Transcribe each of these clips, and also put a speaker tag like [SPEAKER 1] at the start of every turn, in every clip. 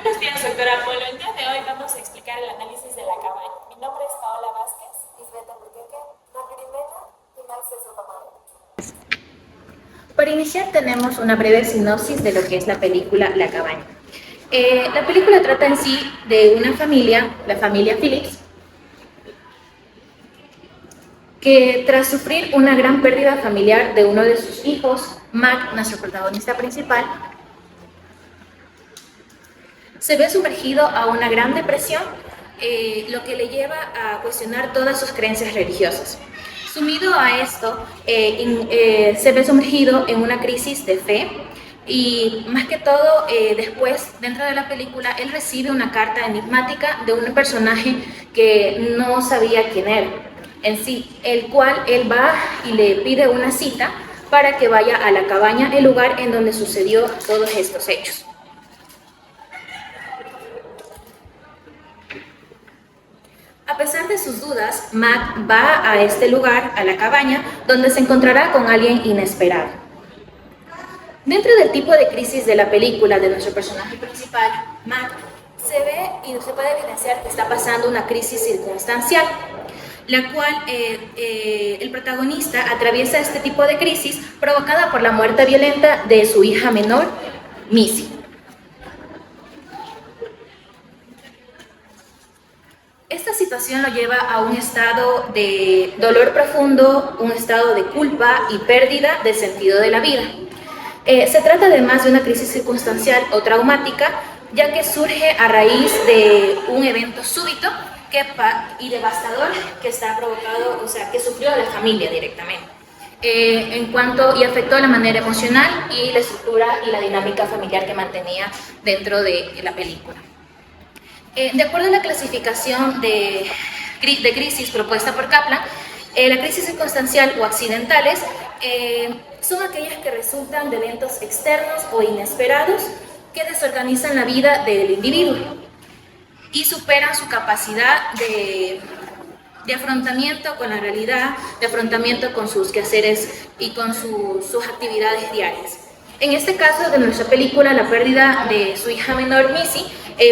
[SPEAKER 1] Buenos días, doctora Polo. El día de hoy vamos a explicar el análisis de la cabaña. Mi nombre es Paola Vázquez.
[SPEAKER 2] Isbeta Enriqueque, Margaret Mena y Max Sotomano.
[SPEAKER 3] Para iniciar tenemos una breve sinopsis de lo que es la película La Cabaña. La película trata en sí de una familia, la familia Phillips, que tras sufrir una gran pérdida familiar de uno de sus hijos, Mac, nuestro protagonista principal, se ve sumergido a una gran depresión, lo que le lleva a cuestionar todas sus creencias religiosas. Sumido a esto, se ve sumergido en una crisis de fe y más que todo, después, dentro de la película, él recibe una carta enigmática de un personaje que no sabía quién era en sí, el cual él va y le pide una cita para que vaya a la cabaña, el lugar en donde sucedió todos estos hechos. A pesar de sus dudas, Mac va a este lugar, a la cabaña, donde se encontrará con alguien inesperado. Dentro del tipo de crisis de la película de nuestro personaje principal, Mac, se ve y se puede evidenciar que está pasando una crisis circunstancial, la cual el protagonista atraviesa este tipo de crisis provocada por la muerte violenta de su hija menor, Missy. Esta situación lo lleva a un estado de dolor profundo, un estado de culpa y pérdida de sentido de la vida. Se trata además de una crisis circunstancial o traumática, ya que surge a raíz de un evento súbito y devastador que está provocado, o sea, que sufrió la familia directamente. Y afectó la manera emocional y la estructura y la dinámica familiar que mantenía dentro de la película. De acuerdo a la clasificación de crisis propuesta por Kaplan, la crisis circunstancial o accidentales son aquellas que resultan de eventos externos o inesperados que desorganizan la vida del individuo y superan su capacidad de afrontamiento con la realidad, de afrontamiento con sus quehaceres y con sus actividades diarias. En este caso de nuestra película, la pérdida de su hija menor, Missy,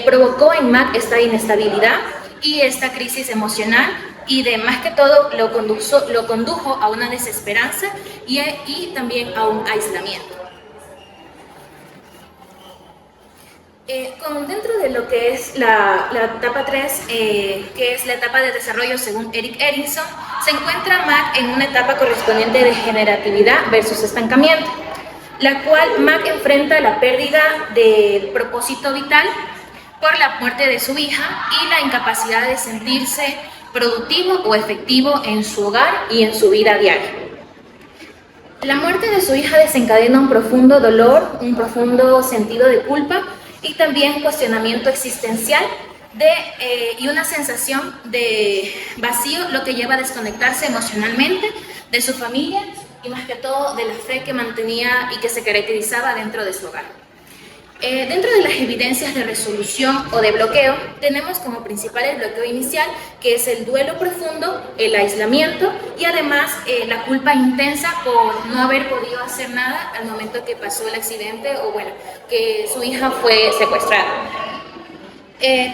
[SPEAKER 3] provocó en Mac esta inestabilidad y esta crisis emocional y de más que todo lo condujo a una desesperanza y también a un aislamiento. Dentro de lo que es la etapa 3, que es la etapa de desarrollo según Erik Erikson, se encuentra Mac en una etapa correspondiente de generatividad versus estancamiento, la cual Mac enfrenta la pérdida de propósito vital por la muerte de su hija y la incapacidad de sentirse productivo o efectivo en su hogar y en su vida diaria. La muerte de su hija desencadena un profundo dolor, un profundo sentido de culpa y también cuestionamiento existencial y una sensación de vacío, lo que lleva a desconectarse emocionalmente de su familia y más que todo de la fe que mantenía y que se caracterizaba dentro de su hogar. Dentro de las evidencias de resolución o de bloqueo, tenemos como principal el bloqueo inicial, que es el duelo profundo, el aislamiento y además la culpa intensa por no haber podido hacer nada al momento que pasó el accidente o bueno, que su hija fue secuestrada.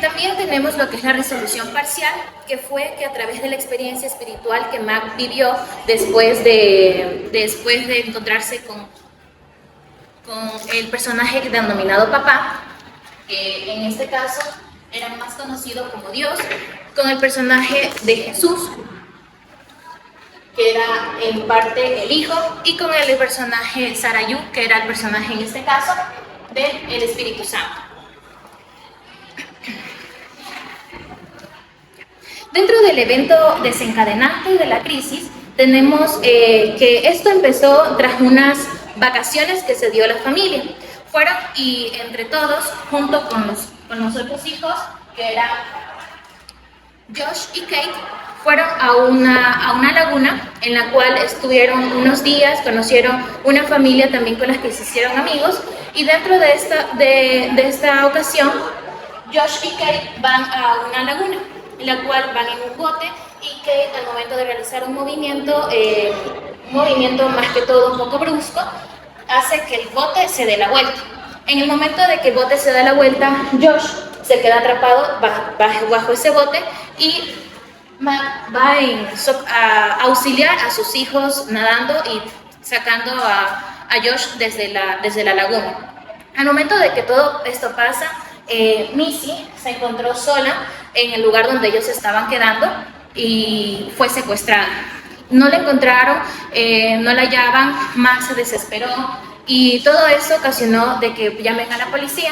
[SPEAKER 3] También tenemos lo que es la resolución parcial, que fue que a través de la experiencia espiritual que Mac vivió después de encontrarse con el personaje denominado Papá, que en este caso era más conocido como Dios, con el personaje de Jesús, que era en parte el Hijo, y con el personaje Sarayu, que era el personaje en este caso del Espíritu Santo. Dentro del evento desencadenante de la crisis, tenemos que esto empezó tras unas vacaciones que se dio la familia. Fueron y entre todos, junto con los otros hijos, que eran Josh y Kate, fueron a una laguna en la cual estuvieron unos días, conocieron una familia también con las que se hicieron amigos y dentro de esta ocasión, Josh y Kate van a una laguna en la cual van en un bote y Kate al momento de realizar un movimiento más que todo un poco brusco, hace que el bote se dé la vuelta. En el momento de que el bote se da la vuelta, Josh se queda atrapado bajo ese bote y Mac va a auxiliar a sus hijos nadando y sacando a Josh desde la laguna. Al momento de que todo esto pasa, Missy se encontró sola en el lugar donde ellos estaban quedando y fue secuestrada. No la encontraron, no la hallaban, Mac se desesperó y todo eso ocasionó de que llamen a la policía.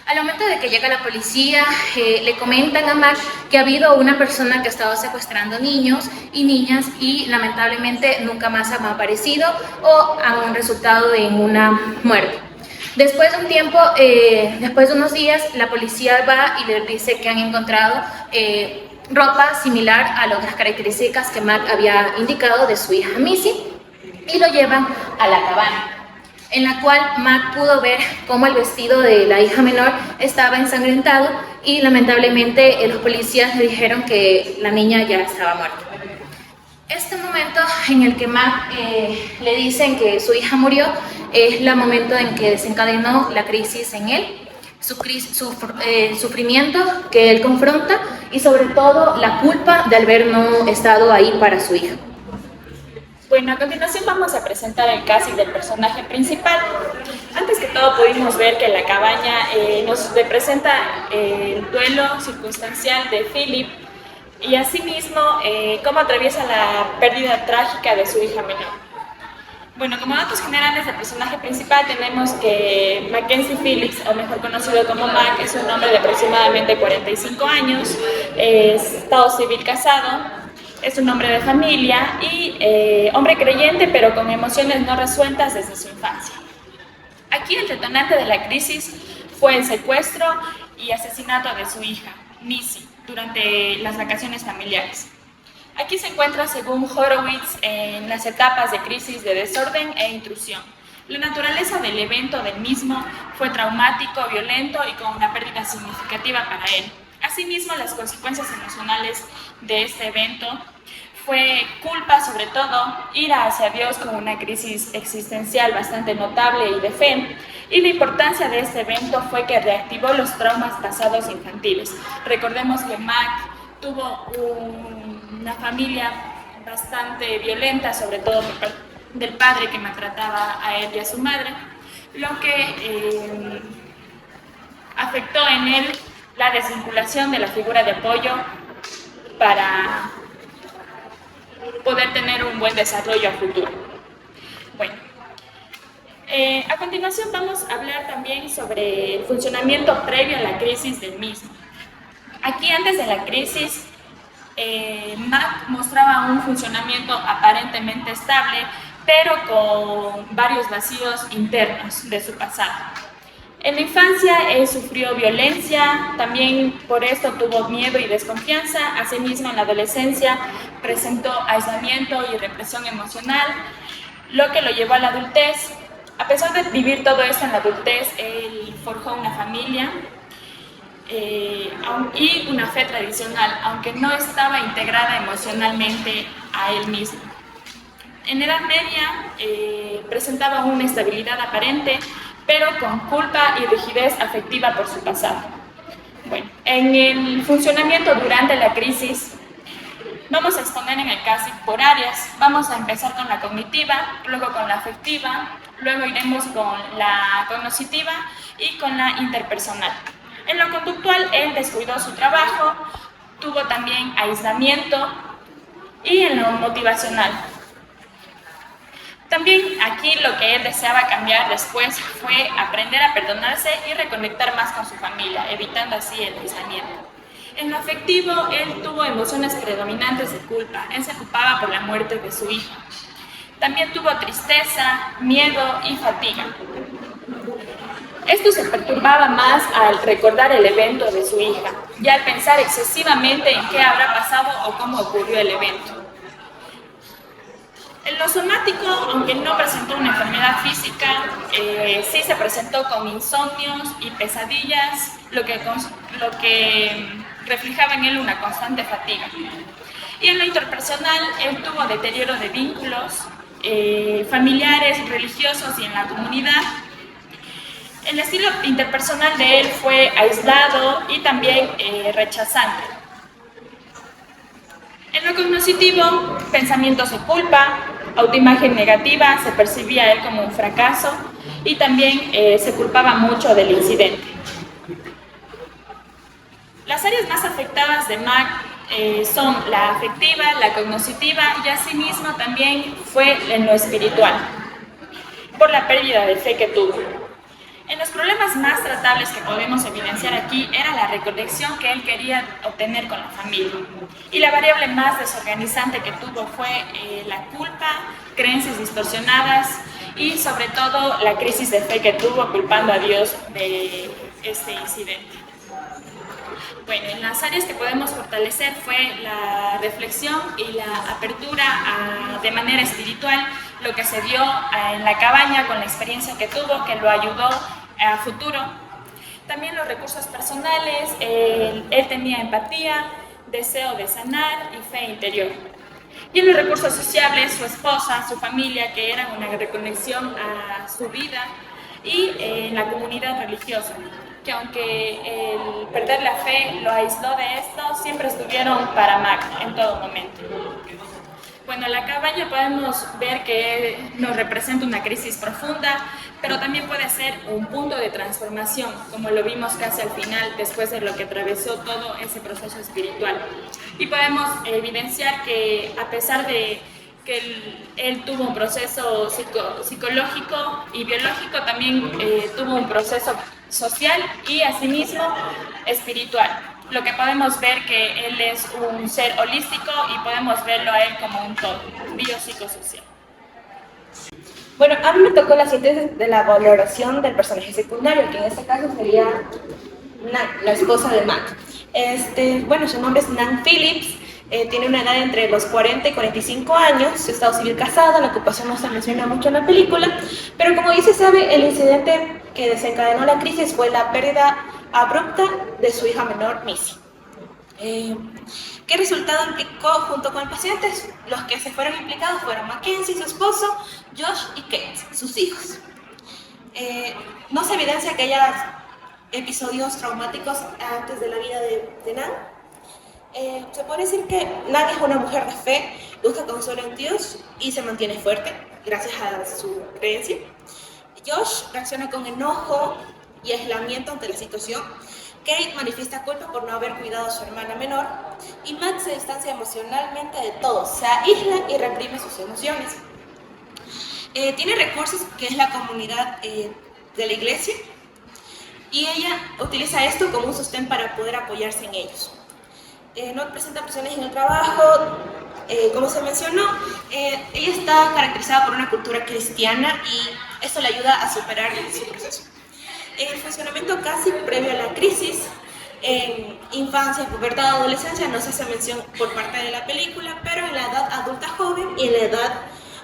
[SPEAKER 3] Al momento de que llega la policía, le comentan a Mac que ha habido una persona que ha estado secuestrando niños y niñas y lamentablemente nunca más han aparecido o han resultado en una muerte. Después de un tiempo, después de unos días, la policía va y le dice que han encontrado ropa similar a las características que Mac había indicado de su hija Missy y lo llevan a la cabaña, en la cual Mac pudo ver cómo el vestido de la hija menor estaba ensangrentado y lamentablemente los policías le dijeron que la niña ya estaba muerta. Este momento en el que Mac le dicen que su hija murió es el momento en que desencadenó la crisis en él, sufrimiento que él confronta y sobre todo la culpa de haber no estado ahí para su hija.
[SPEAKER 1] Bueno, a continuación vamos a presentar el casting del personaje principal. Antes que todo pudimos ver que la cabaña nos representa el duelo circunstancial de Philip y asimismo cómo atraviesa la pérdida trágica de su hija menor. Bueno, como datos generales del personaje principal tenemos que Mackenzie Phillips, o mejor conocido como Mac, es un hombre de aproximadamente 45 años, es estado civil casado, es un hombre de familia y hombre creyente pero con emociones no resueltas desde su infancia. Aquí el detonante de la crisis fue el secuestro y asesinato de su hija, Missy, durante las vacaciones familiares. Aquí se encuentra, según Horowitz, en las etapas de crisis de desorden e intrusión. La naturaleza del evento del mismo fue traumático, violento y con una pérdida significativa para él. Asimismo, las consecuencias emocionales de este evento fue culpa, sobre todo, ira hacia Dios con una crisis existencial bastante notable y de fe. Y la importancia de este evento fue que reactivó los traumas pasados infantiles. Recordemos que Mac tuvo una familia bastante violenta, sobre todo por parte del padre que maltrataba a él y a su madre, lo que afectó en él la desvinculación de la figura de apoyo para poder tener un buen desarrollo a futuro. Bueno, a continuación vamos a hablar también sobre el funcionamiento previo a la crisis del mismo. Aquí, antes de la crisis, Mac mostraba un funcionamiento aparentemente estable, pero con varios vacíos internos de su pasado. En la infancia él sufrió violencia, también por esto tuvo miedo y desconfianza. Asimismo, en la adolescencia presentó aislamiento y represión emocional, lo que lo llevó a la adultez. A pesar de vivir todo esto en la adultez, él forjó una familia y una fe tradicional, aunque no estaba integrada emocionalmente a él mismo. En Edad Media presentaba una estabilidad aparente, pero con culpa y rigidez afectiva por su pasado. Bueno, en el funcionamiento durante la crisis, vamos a exponer en el casting por áreas. Vamos a empezar con la cognitiva, luego con la afectiva, luego iremos con la cognoscitiva y con la interpersonal. En lo conductual, él descuidó su trabajo, tuvo también aislamiento, y en lo motivacional. También aquí lo que él deseaba cambiar después fue aprender a perdonarse y reconectar más con su familia, evitando así el aislamiento. En lo afectivo, él tuvo emociones predominantes de culpa. Él se ocupaba por la muerte de su hija. También tuvo tristeza, miedo y fatiga. Esto se perturbaba más al recordar el evento de su hija y al pensar excesivamente en qué habrá pasado o cómo ocurrió el evento. En lo somático, aunque no presentó una enfermedad física, sí se presentó con insomnios y pesadillas, lo que reflejaba en él una constante fatiga. Y en lo interpersonal, él tuvo deterioro de vínculos familiares, religiosos y en la comunidad. El estilo interpersonal de él fue aislado y también rechazante. En lo cognoscitivo, pensamientos de culpa, autoimagen negativa, se percibía a él como un fracaso y también se culpaba mucho del incidente. Las áreas más afectadas de Mac son la afectiva, la cognoscitiva y asimismo también fue en lo espiritual, por la pérdida de fe que tuvo. En los problemas más tratables que podemos evidenciar aquí era la reconexión que él quería obtener con la familia. Y la variable más desorganizante que tuvo fue la culpa, creencias distorsionadas y sobre todo la crisis de fe que tuvo culpando a Dios de este incidente. Bueno, en las áreas que podemos fortalecer fue la reflexión y la apertura de manera espiritual, lo que se vio en la cabaña con la experiencia que tuvo, que lo ayudó a futuro. También los recursos personales, él tenía empatía, deseo de sanar y fe interior. Y en los recursos sociables, su esposa, su familia, que eran una reconexión a su vida, y en la comunidad religiosa, que aunque el perder la fe lo aisló de esto, siempre estuvieron para Mac en todo momento. Bueno, la cabaña podemos ver que nos representa una crisis profunda, pero también puede ser un punto de transformación, como lo vimos casi al final, después de lo que atravesó todo ese proceso espiritual. Y podemos evidenciar que a pesar de que él tuvo un proceso psicológico y biológico, también tuvo un proceso social y asimismo espiritual. Lo que podemos ver que él es un ser holístico y podemos verlo a él como un todo, biopsicosocial.
[SPEAKER 4] Bueno, a mí me tocó la síntesis de la valoración del personaje secundario, que en este caso sería Nan, la esposa de Mac. Bueno, su nombre es Nan Phillips, tiene una edad entre los 40 y 45 años, estado civil casada, la ocupación no se menciona mucho en la película, pero como dice sabe, el incidente que desencadenó la crisis fue la pérdida abrupta de su hija menor, Missy. ¿Qué resultado implicó junto con el paciente? Los que se fueron implicados fueron Mackenzie, su esposo, Josh y Kate, sus hijos. No se evidencia que haya episodios traumáticos antes de la vida de Nan. Se puede decir que Nan es una mujer de fe, busca consuelo en Dios y se mantiene fuerte gracias a su creencia. Josh reacciona con enojo y aislamiento ante la situación. Kate manifiesta culpa por no haber cuidado a su hermana menor y Matt se distancia emocionalmente de todos, se aísla y reprime sus emociones. Tiene recursos que es la comunidad de la iglesia y ella utiliza esto como un sostén para poder apoyarse en ellos. No presenta presiones en el trabajo, como se mencionó, ella está caracterizada por una cultura cristiana y esto le ayuda a superar su proceso. El funcionamiento casi previo a la crisis, en infancia, pubertad, adolescencia, no se hace mención por parte de la película, pero en la edad adulta joven y en la edad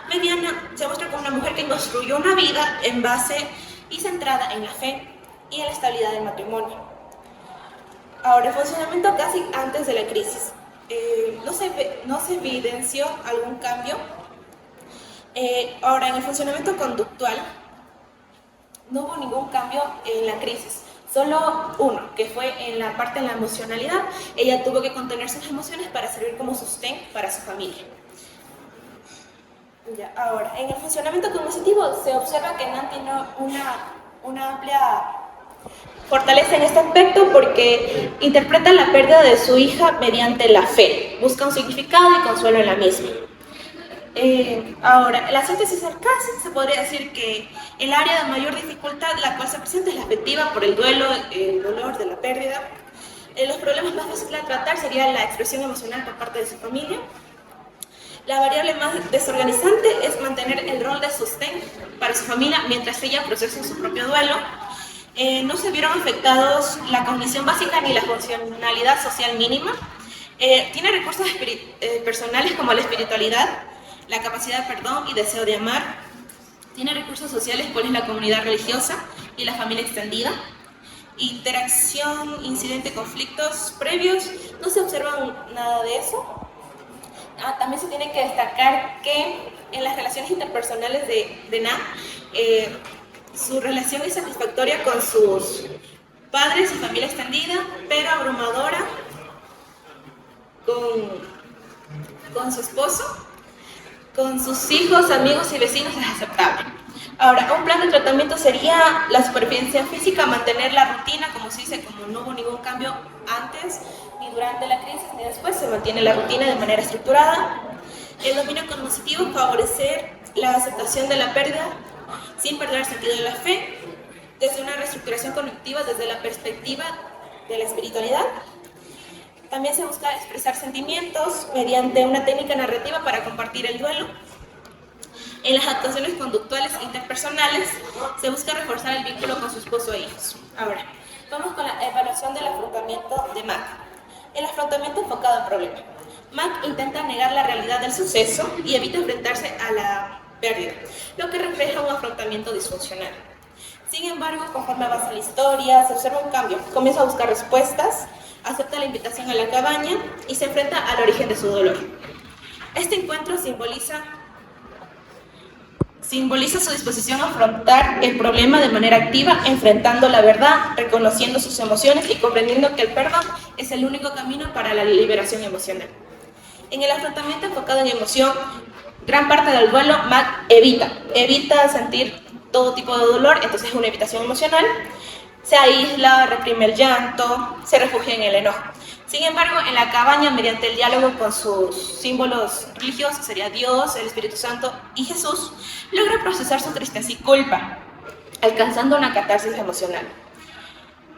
[SPEAKER 4] mediana se muestra como una mujer que construyó una vida en base y centrada en la fe y en la estabilidad del matrimonio. Ahora, el funcionamiento casi antes de la crisis. No se evidenció algún cambio. Ahora, en el funcionamiento conductual, no hubo ningún cambio en la crisis, solo uno, que fue en la parte de la emocionalidad. Ella tuvo que contener sus emociones para servir como sostén para su familia. Ahora, en el funcionamiento cognitivo se observa que Nan tiene una amplia fortaleza en este aspecto porque interpreta la pérdida de su hija mediante la fe, busca un significado y consuelo en la misma. Ahora, la síntesis del caso se podría decir que el área de mayor dificultad la cual se presenta es la afectiva por el duelo, el dolor de la pérdida. Los problemas más fáciles de tratar sería la expresión emocional por parte de su familia. La variable más desorganizante es mantener el rol de sostén para su familia mientras ella procesa su propio duelo. No se vieron afectados la cognición básica ni la funcionalidad social mínima. Tiene recursos personales como la espiritualidad, la capacidad de perdón y deseo de amar. Tiene recursos sociales, cuál es la comunidad religiosa y la familia extendida. Interacción, incidente, conflictos previos, no se observan nada de eso. También se tiene que destacar que en las relaciones interpersonales de Nan, Su relación es satisfactoria con sus padres y familia extendida, pero abrumadora con su esposo, con sus hijos, amigos y vecinos es aceptable. Ahora, un plan de tratamiento sería la supervivencia física, mantener la rutina, como se dice, como no hubo ningún cambio antes ni durante la crisis ni después, se mantiene la rutina de manera estructurada. El dominio cognitivo, favorecer la aceptación de la pérdida sin perder el sentido de la fe, desde una reestructuración cognitiva desde la perspectiva de la espiritualidad. También se busca expresar sentimientos mediante una técnica narrativa para compartir el duelo. En las actuaciones conductuales e interpersonales se busca reforzar el vínculo con su esposo e hijos. Ahora, vamos con la evaluación del afrontamiento de Mac. El afrontamiento enfocado en problema. Mac intenta negar la realidad del suceso y evita enfrentarse a la pérdida, lo que refleja un afrontamiento disfuncional. Sin embargo, conforme avanza la historia, se observa un cambio. Comienza a buscar respuestas, acepta la invitación a la cabaña y se enfrenta al origen de su dolor. Este encuentro simboliza su disposición a afrontar el problema de manera activa, enfrentando la verdad, reconociendo sus emociones y comprendiendo que el perdón es el único camino para la liberación emocional. En el afrontamiento enfocado en emoción, gran parte del duelo, Mac evita sentir todo tipo de dolor, entonces es una evitación emocional, se aísla, reprime el llanto, se refugia en el enojo. Sin embargo, en la cabaña, mediante el diálogo con sus símbolos religiosos, sería Dios, el Espíritu Santo y Jesús, logra procesar su tristeza y culpa, alcanzando una catarsis emocional.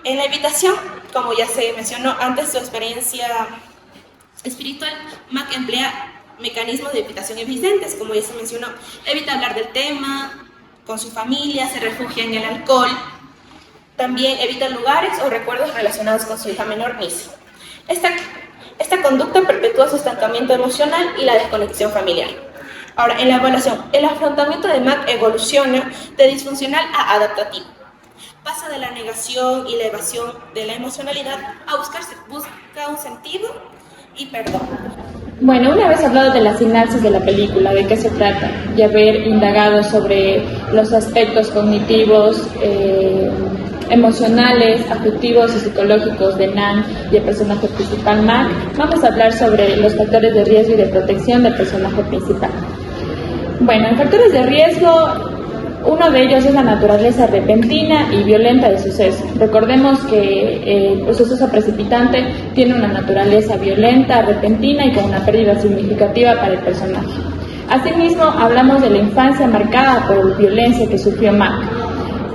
[SPEAKER 4] En la evitación, como ya se mencionó antes, su experiencia espiritual, Mac emplea mecanismos de evitación evidentes, como ya se mencionó, evita hablar del tema con su familia, se refugia en el alcohol, también evita lugares o recuerdos relacionados con su hija menor, Missy. Esta conducta perpetúa su estancamiento emocional y la desconexión familiar. Ahora, en la evaluación, el afrontamiento de Mac evoluciona de disfuncional a adaptativo. Pasa de la negación y la evasión de la emocionalidad a busca un sentido y perdón.
[SPEAKER 1] Bueno, una vez hablado de la sinapsis de la película, de qué se trata, y haber indagado sobre los aspectos cognitivos, emocionales, afectivos y psicológicos de Nan y el personaje principal Mac, vamos a hablar sobre los factores de riesgo y de protección del personaje principal. Bueno, en factores de riesgo, uno de ellos es la naturaleza repentina y violenta del suceso. Recordemos que el suceso precipitante tiene una naturaleza violenta, repentina y con una pérdida significativa para el personaje. Asimismo, hablamos de la infancia marcada por la violencia que sufrió Mac,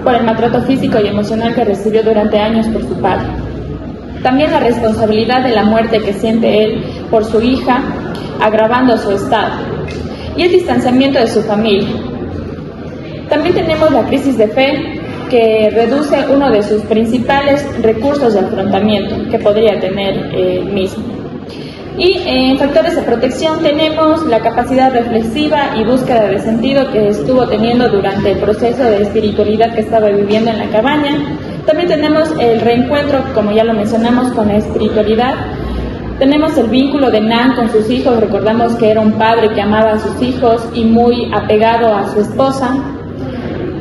[SPEAKER 1] por el maltrato físico y emocional que recibió durante años por su padre. También la responsabilidad de la muerte que siente él por su hija, agravando su estado, y el distanciamiento de su familia. También tenemos la crisis de fe, que reduce uno de sus principales recursos de afrontamiento que podría tener él mismo. Y en factores de protección tenemos la capacidad reflexiva y búsqueda de sentido que estuvo teniendo durante el proceso de espiritualidad que estaba viviendo en la cabaña. También tenemos el reencuentro, como ya lo mencionamos, con la espiritualidad. Tenemos el vínculo de Nan con sus hijos. Recordamos que era un padre que amaba a sus hijos y muy apegado a su esposa.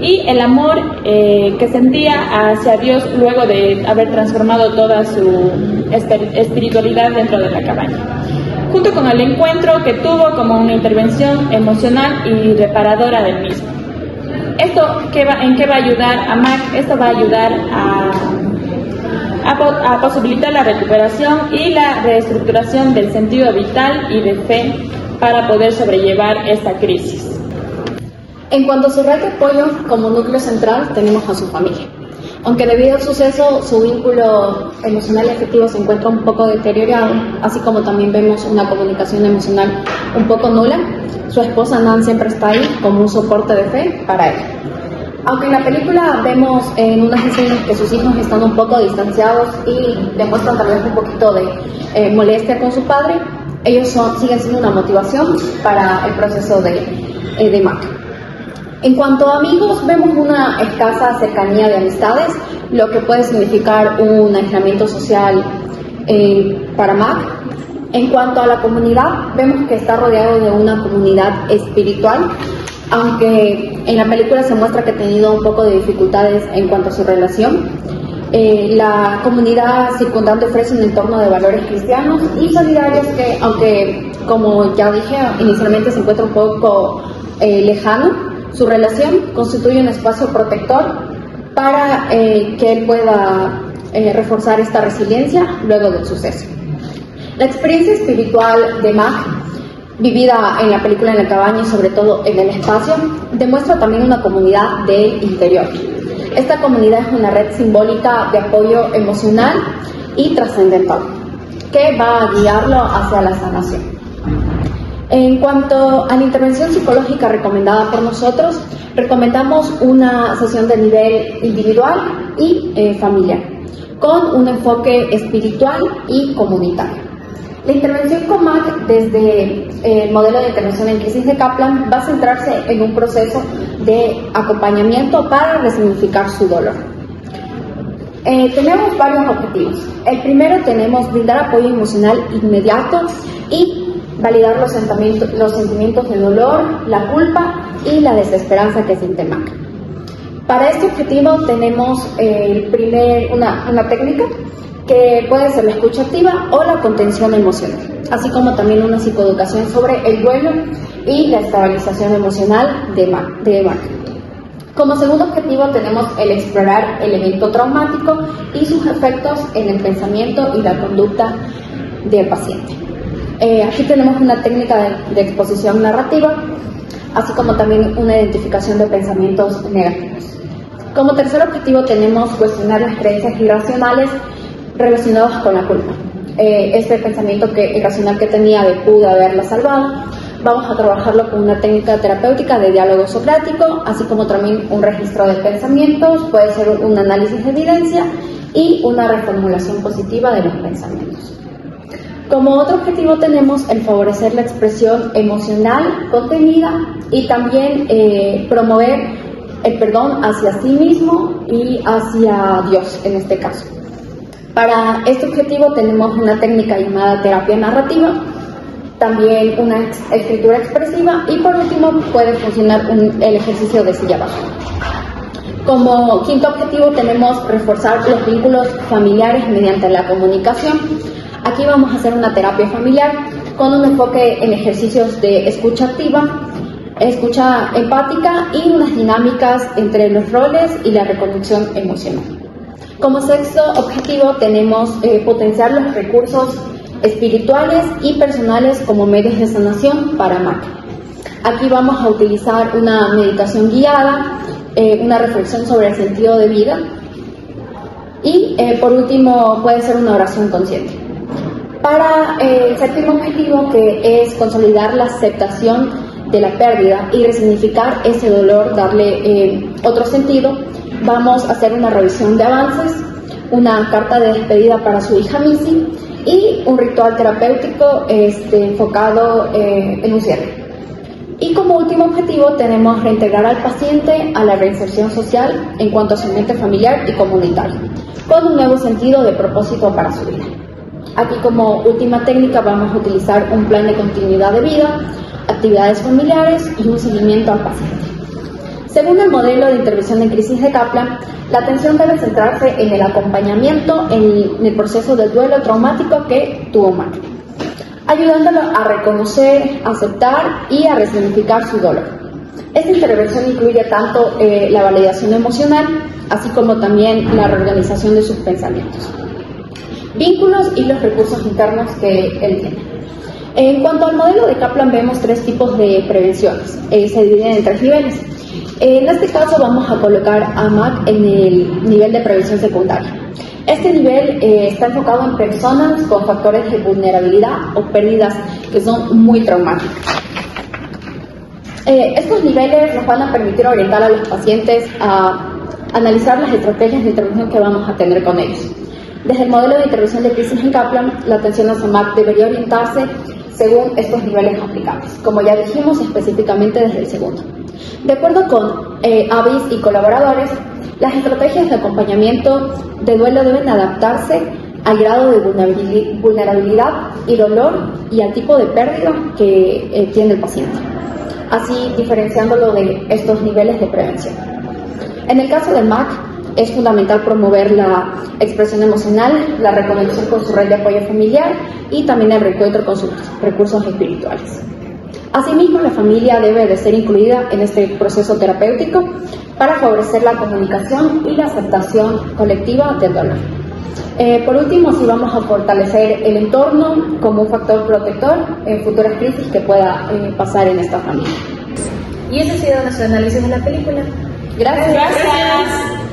[SPEAKER 1] Y el amor que sentía hacia Dios luego de haber transformado toda su espiritualidad dentro de la cabaña, junto con el encuentro que tuvo como una intervención emocional y reparadora del mismo. ¿Esto en qué va a ayudar a Mac? Esto va a ayudar a posibilitar la recuperación y la reestructuración del sentido vital y de fe para poder sobrellevar esta crisis.
[SPEAKER 5] En cuanto a su red de apoyo, como núcleo central tenemos a su familia. Aunque debido al suceso su vínculo emocional y afectivo se encuentra un poco deteriorado, así como también vemos una comunicación emocional un poco nula, su esposa Nan siempre está ahí como un soporte de fe para él. Aunque en la película vemos en unas escenas que sus hijos están un poco distanciados y demuestran tal vez un poquito de molestia con su padre, ellos siguen siendo una motivación para el proceso de Mac. En cuanto a amigos, vemos una escasa cercanía de amistades, lo que puede significar un aislamiento social para Mac. En cuanto a la comunidad, vemos que está rodeado de una comunidad espiritual aunque en la película se muestra que ha tenido un poco de dificultades en cuanto a su relación. La comunidad circundante ofrece un entorno de valores cristianos y solidarios que, aunque como ya dije inicialmente se encuentra un poco lejano, su relación constituye un espacio protector para que él pueda reforzar esta resiliencia luego del suceso. La experiencia espiritual de Mac, vivida en la película En la cabaña y sobre todo en el espacio, demuestra también una comunidad del interior. Esta comunidad es una red simbólica de apoyo emocional y trascendental que va a guiarlo hacia la sanación. En cuanto a la intervención psicológica recomendada por nosotros, recomendamos una sesión de nivel individual y familiar, con un enfoque espiritual y comunitario. La intervención con MAC desde el modelo de intervención en crisis de Kaplan va a centrarse en un proceso de acompañamiento para resignificar su dolor. Tenemos varios objetivos. El primero tenemos brindar apoyo emocional inmediato y validar los sentimientos de dolor, la culpa y la desesperanza que siente MAC. Para este objetivo tenemos una técnica que puede ser la escucha activa o la contención emocional, así como también una psicoeducación sobre el duelo y la estabilización emocional de MAC. Como segundo objetivo tenemos el explorar el evento traumático y sus efectos en el pensamiento y la conducta del paciente. Aquí tenemos una técnica de exposición narrativa, así como también una identificación de pensamientos negativos. Como tercer objetivo tenemos cuestionar las creencias irracionales relacionados con la culpa. Este pensamiento irracional que tenía de pude haberla salvado, vamos a trabajarlo con una técnica terapéutica de diálogo socrático, así como también un registro de pensamientos, puede ser un análisis de evidencia y una reformulación positiva de los pensamientos. Como otro objetivo tenemos el favorecer la expresión emocional contenida y también promover el perdón hacia sí mismo y hacia Dios en este caso. Para este objetivo tenemos una técnica llamada terapia narrativa, también una escritura expresiva y por último puede funcionar el ejercicio de silla baja. Como quinto objetivo tenemos reforzar los vínculos familiares mediante la comunicación. Aquí vamos a hacer una terapia familiar con un enfoque en ejercicios de escucha activa, escucha empática y unas dinámicas entre los roles y la reconducción emocional. Como sexto objetivo tenemos potenciar los recursos espirituales y personales como medios de sanación para MAC. Aquí vamos a utilizar una meditación guiada, una reflexión sobre el sentido de vida y por último puede ser una oración consciente. Para el séptimo objetivo, que es consolidar la aceptación de la pérdida y resignificar ese dolor, darle otro sentido, vamos a hacer una revisión de avances, una carta de despedida para su hija Missy y un ritual terapéutico enfocado en un cierre. Y como último objetivo tenemos reintegrar al paciente a la reinserción social en cuanto a su ambiente familiar y comunitario, con un nuevo sentido de propósito para su vida. Aquí como última técnica vamos a utilizar un plan de continuidad de vida, actividades familiares y un seguimiento al paciente. Según el modelo de intervención en crisis de Kaplan, la atención debe centrarse en el acompañamiento en el proceso del duelo traumático que tuvo MAC, ayudándolo a reconocer, aceptar y a resignificar su dolor. Esta intervención incluye tanto la validación emocional, así como también la reorganización de sus pensamientos, vínculos y los recursos internos que él tiene. En cuanto al modelo de Kaplan, vemos tres tipos de prevenciones. Se dividen en tres niveles. En este caso vamos a colocar a MAC en el nivel de prevención secundaria. Este nivel está enfocado en personas con factores de vulnerabilidad o pérdidas que son muy traumáticas. Estos niveles nos van a permitir orientar a los pacientes a analizar las estrategias de intervención que vamos a tener con ellos. Desde el modelo de intervención de crisis en Kaplan, la atención hacia MAC debería orientarse según estos niveles aplicables, como ya dijimos específicamente desde el segundo. De acuerdo con AVIS y colaboradores, las estrategias de acompañamiento de duelo deben adaptarse al grado de vulnerabilidad y dolor y al tipo de pérdida que tiene el paciente. así diferenciándolo de estos niveles de prevención. En el caso del MAC, es fundamental promover la expresión emocional, la reconexión con su red de apoyo familiar y también el reencuentro con sus recursos espirituales. Asimismo, la familia debe de ser incluida en este proceso terapéutico para favorecer la comunicación y la aceptación colectiva del dolor. Por último, sí vamos a fortalecer el entorno como un factor protector en futuras crisis que pueda pasar en esta familia.
[SPEAKER 3] Y ese ha sido nuestro análisis de la película.
[SPEAKER 5] Gracias.
[SPEAKER 1] Gracias.